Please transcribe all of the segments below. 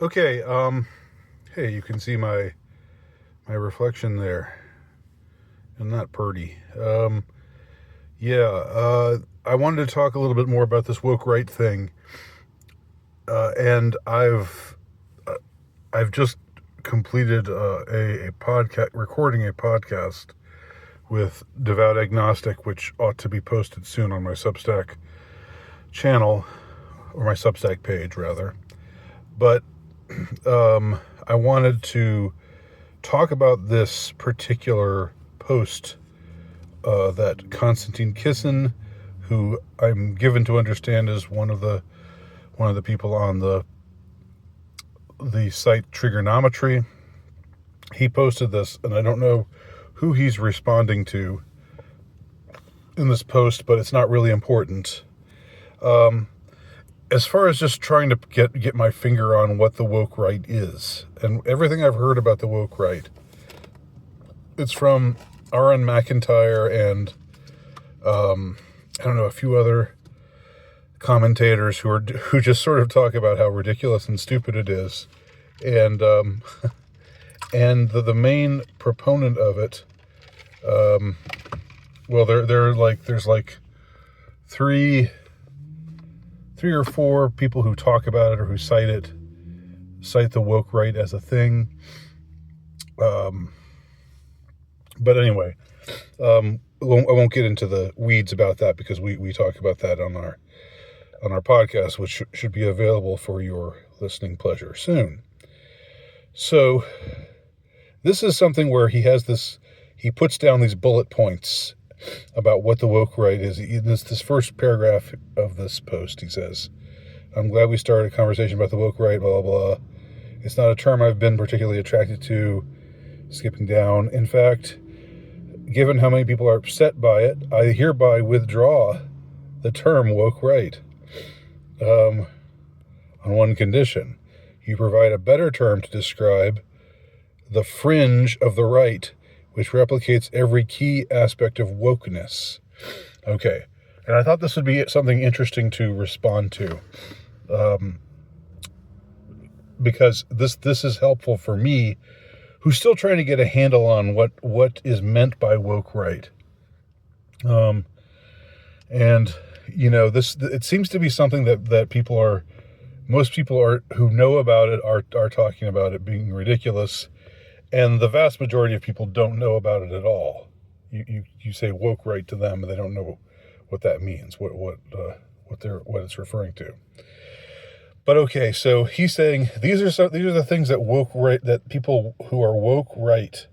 Okay, hey, you can see my reflection there. Isn't that pretty? I wanted to talk a little bit more about this woke right thing. And I've just completed a podcast, recording a podcast with Devout Agnostic, which ought to be posted soon on my Substack channel, or my Substack page, rather. But I wanted to talk about this particular post that Konstantin Kisin, who I'm given to understand is one of the people on the site Trigonometry. He posted this, and I don't know who he's responding to in this post, but it's not really important. As far as just trying to get my finger on what the woke right is, and everything I've heard about the woke right, it's from Aaron McIntyre and I don't know, a few other commentators who just sort of talk about how ridiculous and stupid it is, and and the main proponent of it, well, there's like three or four people who talk about it or who cite the woke right as a thing. But anyway, I won't get into the weeds about that, because we talk about that on our podcast, which should be available for your listening pleasure soon. So this is something where he puts down these bullet points about what the woke right is. This first paragraph of this post, he says, "I'm glad we started a conversation about the woke right, blah, blah, blah. It's not a term I've been particularly attracted to." Skipping down. "In fact, given how many people are upset by it, I hereby withdraw the term woke right. On one condition: you provide a better term to describe the fringe of the right, which replicates every key aspect of wokeness." Okay, and I thought this would be something interesting to respond to, because this is helpful for me, who's still trying to get a handle on what is meant by woke right. And it seems to be something that most people who know about it are talking about it being ridiculous, and the vast majority of people don't know about it at all. You say woke right to them, and they don't know what that means, what it's referring to. But okay, so he's saying these are the things that people who are woke right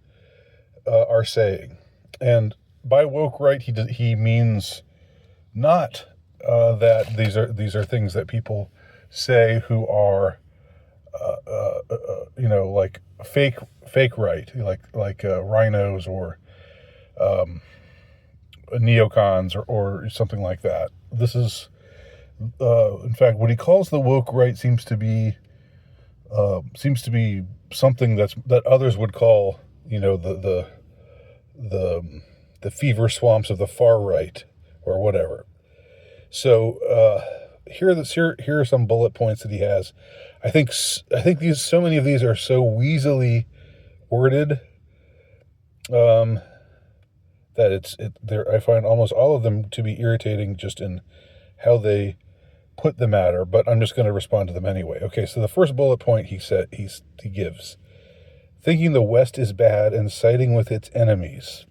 are saying, and by woke right he means not that these are things that people say who are like fake right, like rhinos or neocons or something like that. This is in fact, what he calls the woke right seems to be something that others would call, the fever swamps of the far right or whatever. So here are some bullet points that he has. I think so many of these are so weaselly worded that I find almost all of them to be irritating just in how they put the matter, but I'm just going to respond to them anyway. Okay, so the first bullet point he gives: thinking the West is bad and siding with its enemies.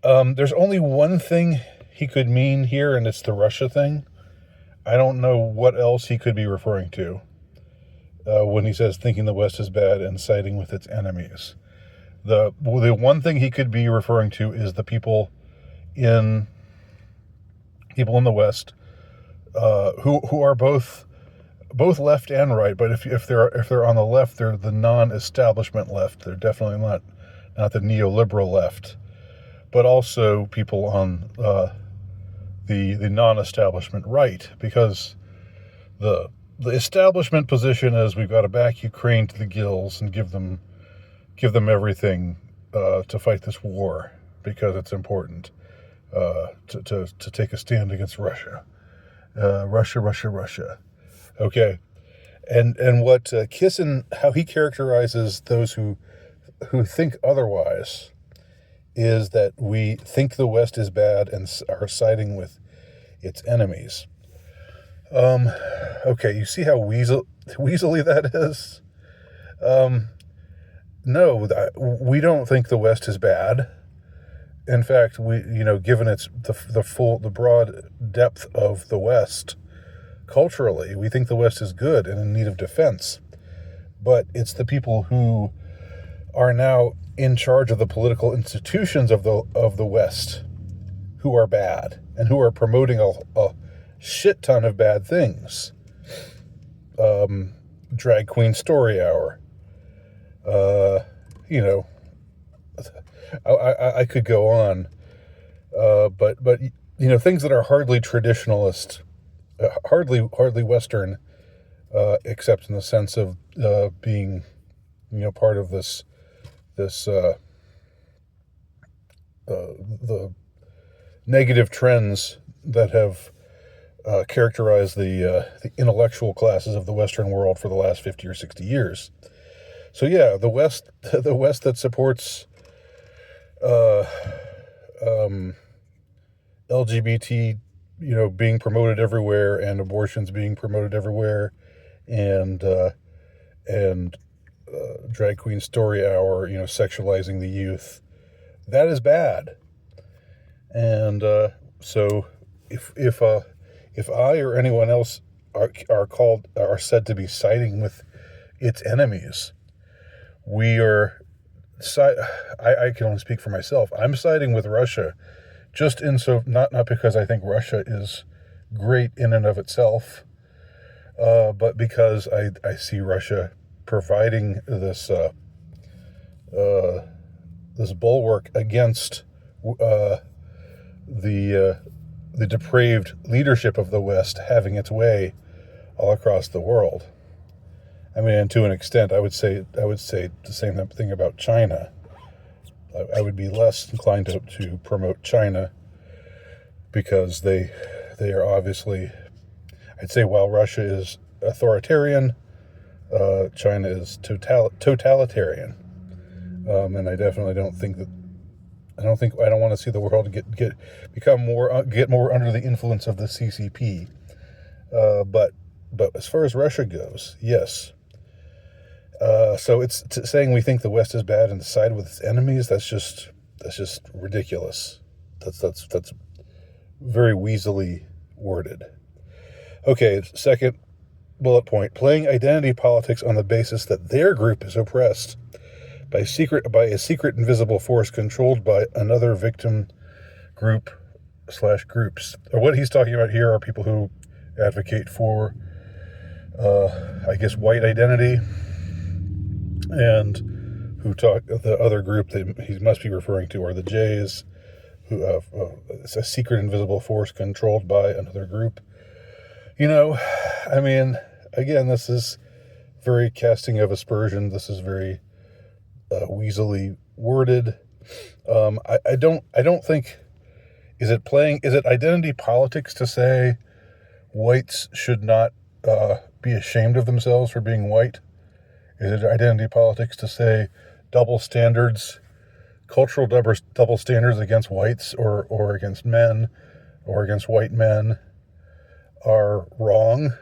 There's only one thing he could mean here, and it's the Russia thing. I don't know what else he could be referring to when he says thinking the West is bad and siding with its enemies. The one thing he could be referring to is the people in the West who are both left and right, but if they're on the left, they're the non-establishment left. They're definitely not the neoliberal left, but also people on the non-establishment right, because the establishment position is we've got to back Ukraine to the gills and give them everything to fight this war, because it's important to take a stand against Russia. Russia. Okay. And what Kissen, how he characterizes those who think otherwise, is that we think the West is bad and are siding with its enemies. Okay, you see how weaselly that is? No, we don't think the West is bad. In fact, given the broad depth of the West culturally, we think the West is good and in need of defense. But it's the people who are now in charge of the political institutions of the West who are bad and who are promoting a shit ton of bad things. Drag queen story hour. I could go on, but things that are hardly traditionalist, hardly Western, except in the sense of being, part of the negative trends that have characterized the intellectual classes of the Western world for the last 50 or 60 years. So yeah, the West that supports LGBT, being promoted everywhere, and abortions being promoted everywhere, and drag queen story hour, sexualizing the youth, that is bad. And so if I or anyone else are said to be siding with its enemies, we are. I can only speak for myself. I'm siding with Russia, just not because I think Russia is great in and of itself, but because I see Russia providing this bulwark against the depraved leadership of the West having its way all across the world. I mean, and to an extent, I would say the same thing about China. I would be less inclined to promote China because they are obviously, I'd say, while Russia is authoritarian, China is totalitarian, and I definitely don't think that. I don't want to see the world get more under the influence of the CCP. But as far as Russia goes, yes. So it's saying we think the West is bad and side with its enemies. That's just ridiculous. That's very weaselly worded. Okay, second bullet point: playing identity politics on the basis that their group is oppressed by a secret invisible force controlled by another victim group / groups. Or what he's talking about here are people who advocate for, I guess, white identity, and who talk the other group that he must be referring to are the Jays, who it's a secret invisible force controlled by another group. I mean, again, this is very casting of aspersion. This is very weaselly worded. I don't think, is it identity politics to say whites should not be ashamed of themselves for being white? Is it identity politics to say double standards, cultural double standards against whites or against men or against white men are wrong?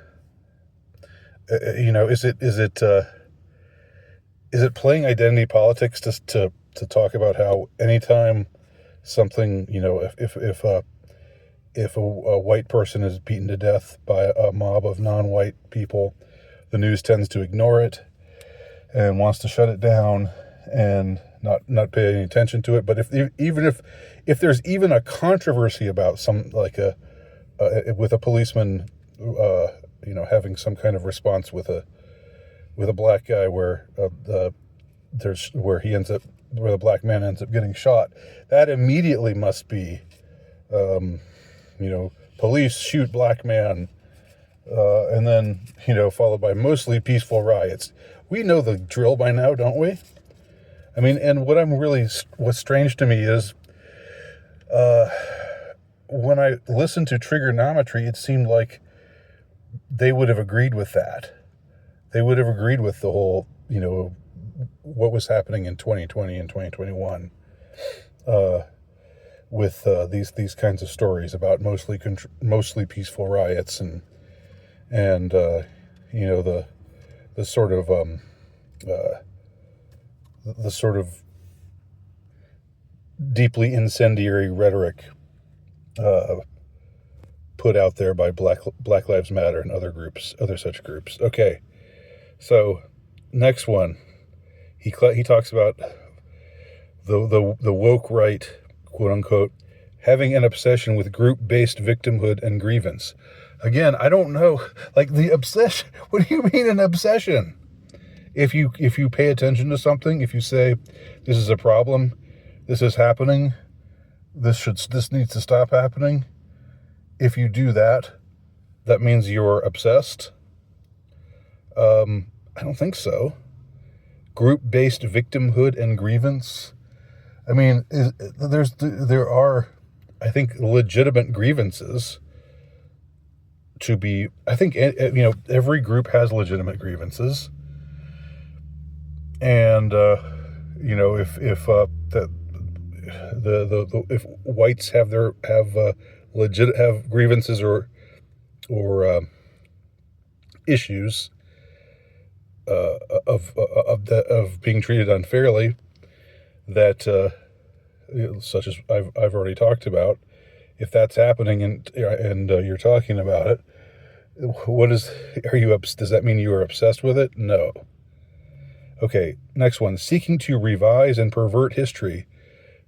Is it playing identity politics to talk about how anytime something, if a white person is beaten to death by a mob of non-white people, the news tends to ignore it and wants to shut it down and not pay any attention to it. But if there's even a controversy about some, like with a policeman, having some kind of response with a black guy where the black man ends up getting shot, that immediately must be, police shoot black man, and then, followed by mostly peaceful riots. We know the drill by now, don't we? I mean, and what's strange to me is, when I listened to Trigonometry, it seemed like they would have agreed with that. they would have agreed with the whole, what was happening in 2020 and 2021 with these kinds of stories about mostly peaceful riots and the sort of the sort of deeply incendiary rhetoric put out there by Black Lives Matter and other such groups. Okay, so next one, he talks about the woke right, quote unquote, having an obsession with group-based victimhood and grievance. Again, I don't know, like the obsession. What do you mean an obsession? If you pay attention to something, if you say this is a problem, this is happening, this needs to stop happening. If you do that, that means you're obsessed. I don't think so. Group-based victimhood and grievance. I mean, there are, I think, legitimate grievances to be. I think every group has legitimate grievances, and if whites have grievances or issues of being treated unfairly, that such as I've already talked about, if that's happening and you're talking about it, does that mean you are obsessed with it? No. Okay, next one. Seeking to revise and pervert history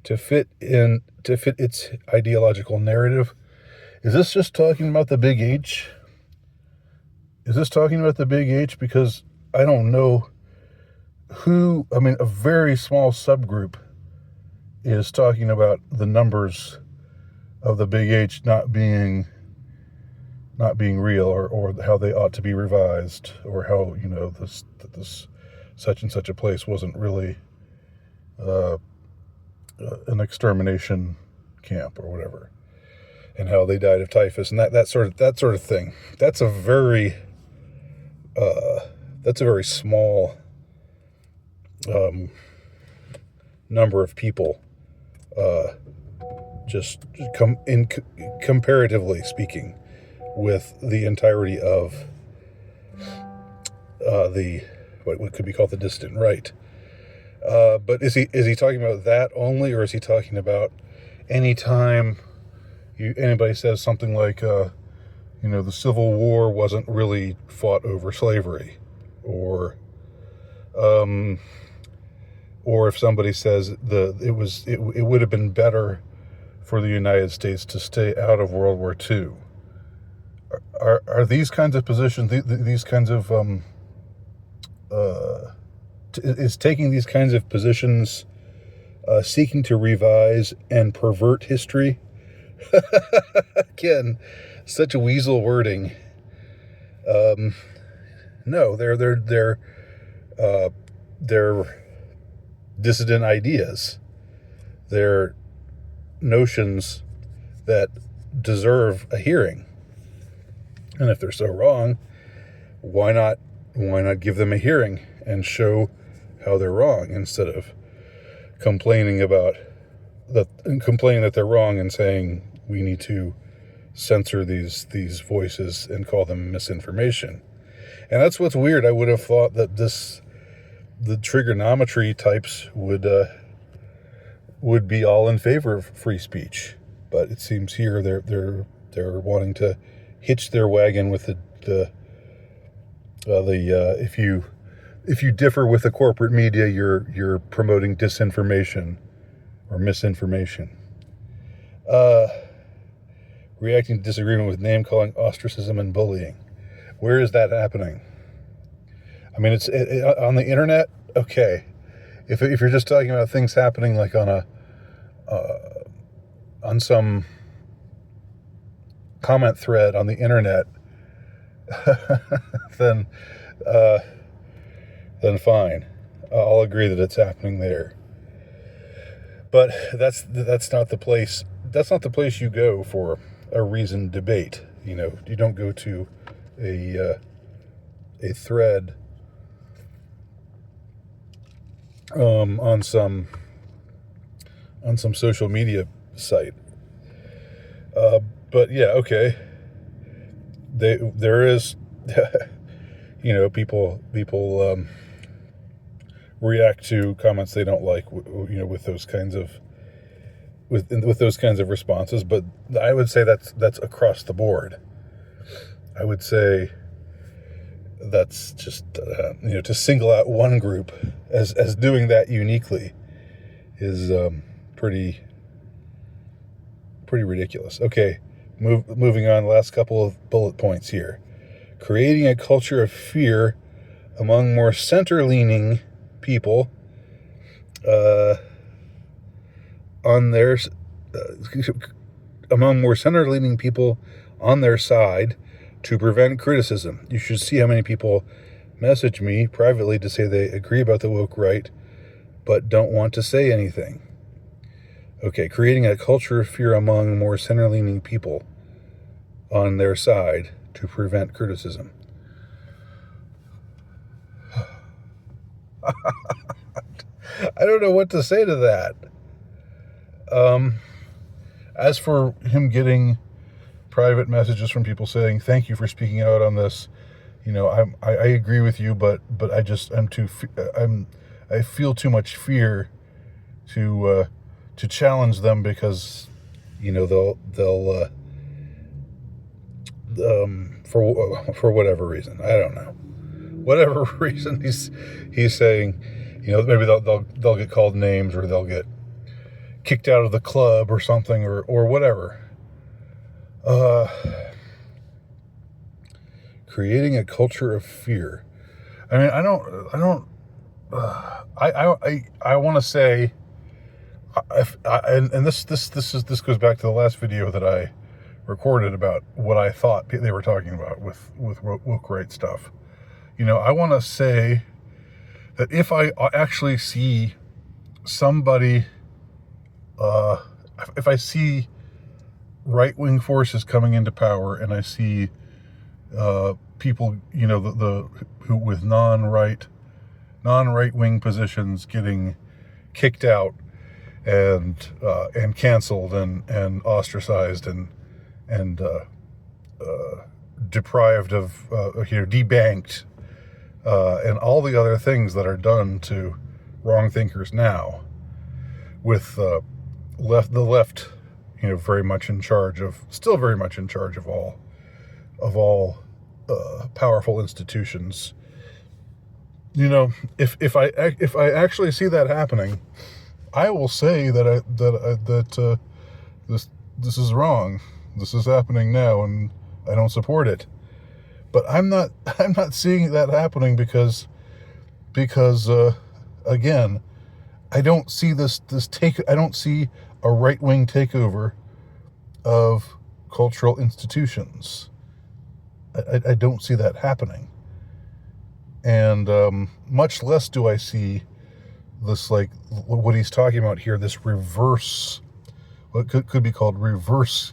to fit its ideological narrative. Is this just talking about the big H? Is this talking about the big H? Because I don't know a very small subgroup is talking about the numbers of the big H not being real, or how they ought to be revised, or how this such and such a place wasn't really an extermination camp or whatever, and how they died of typhus and that sort of thing. That's a very small number of people, comparatively speaking, with the entirety of what could be called the dissident right. But is he talking about that only, or is he talking about any time anybody says something like the Civil War wasn't really fought over slavery, or if somebody says it would have been better for the United States to stay out of World War II? Are these kinds of positions, these kinds of is taking these kinds of positions seeking to revise and pervert history? Again, such weasel wording. No, they're dissident ideas. They're notions that deserve a hearing. And if they're so wrong, why not give them a hearing and show how they're wrong, instead of complaining that they're wrong and saying we need to censor these voices and call them misinformation. And that's what's weird. I would have thought that the trigonometry types would be all in favor of free speech, but it seems here they're wanting to hitch their wagon with the if you differ with the corporate media, you're promoting disinformation or misinformation. Reacting to disagreement with name calling, ostracism, and bullying. Where is that happening? I mean, it's on the internet. Okay, if you're just talking about things happening like on some comment thread on the internet, then fine. I'll agree that it's happening there. But that's not the place. That's not the place you go for a reasoned debate. You don't go to a thread on some social media site. But yeah, okay. There is, people react to comments they don't like, with those kinds of with those kinds of responses. But I would say that's across the board. I would say that's just to single out one group as doing that uniquely is pretty ridiculous. Okay, moving on. Last couple of bullet points here. Creating a culture of fear among more center-leaning people on their side to prevent criticism. You should see how many people message me privately to say they agree about the woke right, but don't want to say anything. Okay, creating a culture of fear among more center-leaning people on their side to prevent criticism. I don't know what to say to that. As for him getting private messages from people saying, thank you for speaking out on this, I agree with you, but I feel too much fear to challenge them because, they'll for whatever reason, I don't know, whatever reason he's saying, maybe they'll get called names, or they'll get kicked out of the club or something, or whatever. Creating a culture of fear. I mean, I want to say, and this goes back to the last video that I recorded about what I thought they were talking about with woke right stuff. I want to say that if I actually see somebody, if I see right-wing forces coming into power, and I see people, who with non-right-wing positions getting kicked out and canceled and ostracized and deprived of debanked and all the other things that are done to wrong thinkers now, with the left very much in charge of all powerful institutions. If I actually see that happening, I will say that this is wrong. This is happening now, and I don't support it. But I'm not seeing that happening because again, I don't see I don't see a right-wing takeover of cultural institutions. I don't see that happening. And much less do I see this, like what he's talking about here, this reverse, what could be called reverse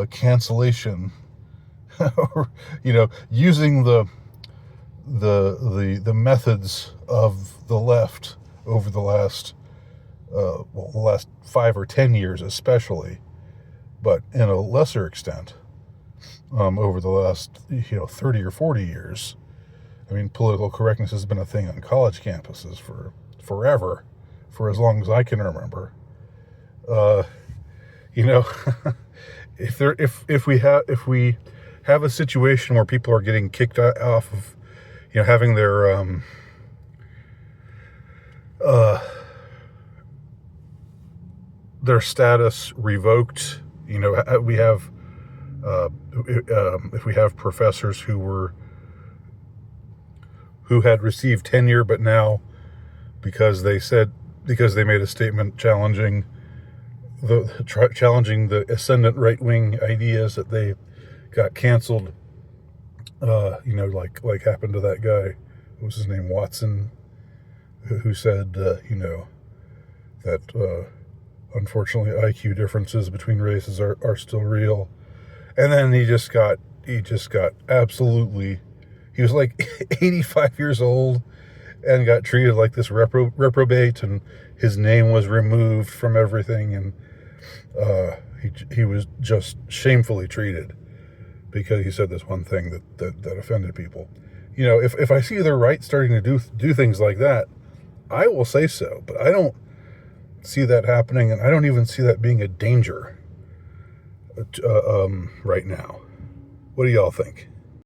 cancellation, using the methods of the left over the last 5 or 10 years especially, but in a lesser extent over the last 30 or 40 years. I mean, political correctness has been a thing on college campuses for forever, for as long as I can remember. If we have a situation where people are getting kicked off of, having their status revoked, we have if we have professors who had received tenure, but now because they made a statement challenging the ascendant right-wing ideas, that they got canceled. Like happened to that guy, what was his name, Watson, who said that unfortunately IQ differences between races are still real. And then he just got absolutely, he was like 85 years old, and got treated like this reprobate, and his name was removed from everything, and he was just shamefully treated because he said this one thing that offended people. You know, if I see the right starting to do things like that, I will say so, but I don't see that happening, and I don't even see that being a danger right now. What do y'all think?